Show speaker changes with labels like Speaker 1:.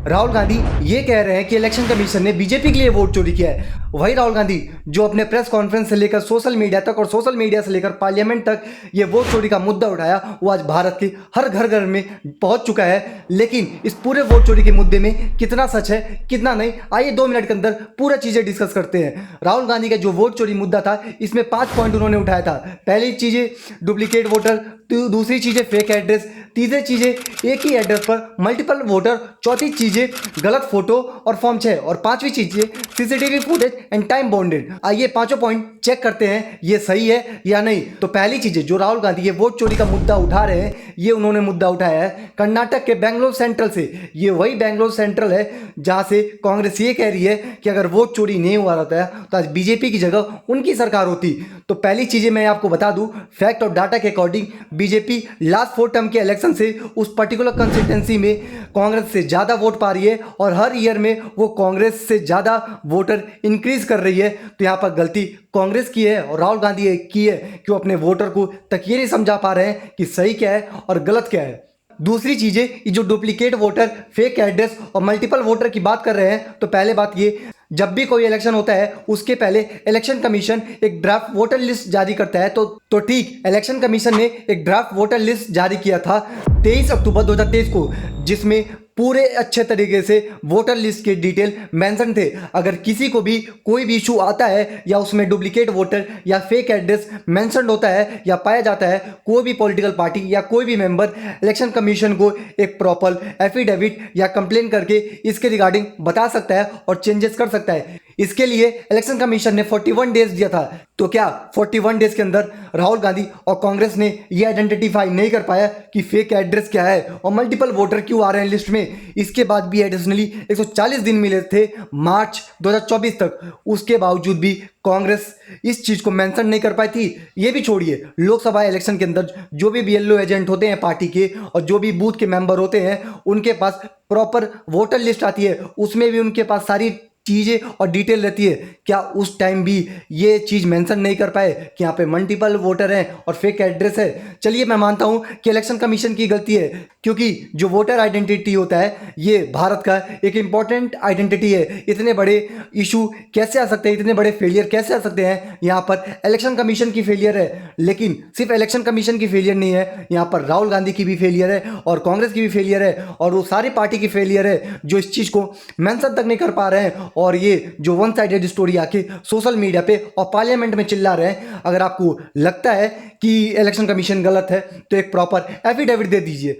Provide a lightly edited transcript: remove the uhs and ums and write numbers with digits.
Speaker 1: राहुल गांधी ये कह रहे हैं कि इलेक्शन कमीशन ने बीजेपी के लिए वोट चोरी किया है। वही राहुल गांधी जो अपने प्रेस कॉन्फ्रेंस से लेकर सोशल मीडिया तक और सोशल मीडिया से लेकर पार्लियामेंट तक ये वोट चोरी का मुद्दा उठाया, वो आज भारत के हर घर घर में पहुंच चुका है। लेकिन इस पूरे वोट चोरी के मुद्दे में कितना सच है कितना नहीं, आइए 2 मिनट के अंदर पूरा चीजें डिस्कस करते हैं। राहुल गांधी का जो वोट चोरी मुद्दा था, इसमें 5 पॉइंट उन्होंने उठाया था। पहली चीजें डुप्लीकेट वोटर, दूसरी चीजें फेक एड्रेस, तीसरी चीजें एक ही एड्रेस पर मल्टीपल वोटर, चौथी चीजें गलत फोटो और फॉर्म 6, और पांचवी चीजें CCTV footage and time bounded. आइए पांचों पॉइंट चेक करते हैं ये सही है या नहीं। तो पहली चीजें जो राहुल गांधी ये वोट चोरी का मुद्दा उठा रहे हैं, ये उन्होंने मुद्दा उठाया है कर्नाटक के बेंगलोर सेंट्रल से। ये वही बेंगलोर सेंट्रल है जहां से कांग्रेस ये कह रही है कि अगर वोट चोरी नहीं हुआ रहता है तो आज बीजेपी की जगह उनकी सरकार होती। तो पहली चीजें मैं आपको बता दूं, फैक्ट और डाटा के अकॉर्डिंग बीजेपी लास्ट 4 टर्म के इलेक्शन से उस पर्टिकुलर कंस्टिट्यूंसी में कांग्रेस से ज्यादा वोट पा रही है, और हर ईयर में वो कांग्रेस से ज्यादा वोटर इंक्रीज कर रही है। तो यहां पर गलती कांग्रेस की है और राहुल गांधी की है कि वो अपने वोटर को तक ये नहीं समझा पा रहे हैं कि सही क्या है और गलत क्या है। दूसरी चीजें, ये जो डुप्लीकेट वोटर, फेक एड्रेस और मल्टीपल वोटर की बात कर रहे हैं, तो पहले बात ये, जब भी कोई इलेक्शन होता है उसके पहले इलेक्शन कमीशन एक ड्राफ्ट वोटर लिस्ट जारी करता है। तो ठीक, इलेक्शन कमीशन ने एक ड्राफ्ट वोटर लिस्ट जारी किया था 23 अक्टूबर 2023 को, जिसमें पूरे अच्छे तरीके से वोटर लिस्ट के डिटेल मेंशन थे। अगर किसी को भी कोई भी इशू आता है या उसमें डुप्लीकेट वोटर या फेक एड्रेस मेंशन होता है या पाया जाता है, कोई भी पॉलिटिकल पार्टी या कोई भी मेंबर इलेक्शन कमीशन को एक प्रॉपर एफिडेविट या कंप्लेन करके इसके रिगार्डिंग बता सकता है और चेंजेस कर सकता है। इसके लिए इलेक्शन कमीशन ने 41 डेज दिया था। तो क्या 41 डेज के अंदर राहुल गांधी और कांग्रेस ने ये आइडेंटिफाई नहीं कर पाया कि फेक एड्रेस क्या है और मल्टीपल वोटर क्यों आ रहे हैं लिस्ट में? इसके बाद भी एडिशनली 140 दिन मिले थे मार्च 2024 तक, उसके बावजूद भी कांग्रेस इस चीज को मेंशन नहीं कर पाई थी। ये भी छोड़िए, लोकसभा इलेक्शन के अंदर जो भी बीएलओ एजेंट होते हैं पार्टी के और जो भी बूथ के मेंबर होते हैं, उनके पास प्रॉपर वोटर लिस्ट आती है, उसमें भी उनके पास सारी चीज़ें और डिटेल रहती है। क्या उस टाइम भी ये चीज़ मेंशन नहीं कर पाए कि यहाँ पे मल्टीपल वोटर हैं और फेक एड्रेस है? चलिए मैं मानता हूँ कि इलेक्शन कमीशन की गलती है, क्योंकि जो वोटर आइडेंटिटी होता है ये भारत का एक इम्पॉर्टेंट आइडेंटिटी है। इतने बड़े इशू कैसे आ सकते हैं, इतने बड़े फेलियर कैसे आ सकते हैं? यहाँ पर इलेक्शन कमीशन की फेलियर है, लेकिन सिर्फ इलेक्शन कमीशन की फेलियर नहीं है, यहाँ पर राहुल गांधी की भी फेलियर है और कांग्रेस की भी फेलियर है और वो सारी पार्टी की फेलियर है जो इस चीज़ को मेंशन तक नहीं कर पा रहे हैं। और ये जो वन साइडेड स्टोरी आके सोशल मीडिया पे और पार्लियामेंट में चिल्ला रहे हैं, अगर आपको लगता है कि इलेक्शन कमीशन गलत है तो एक प्रॉपर एफिडेविट दे दीजिए।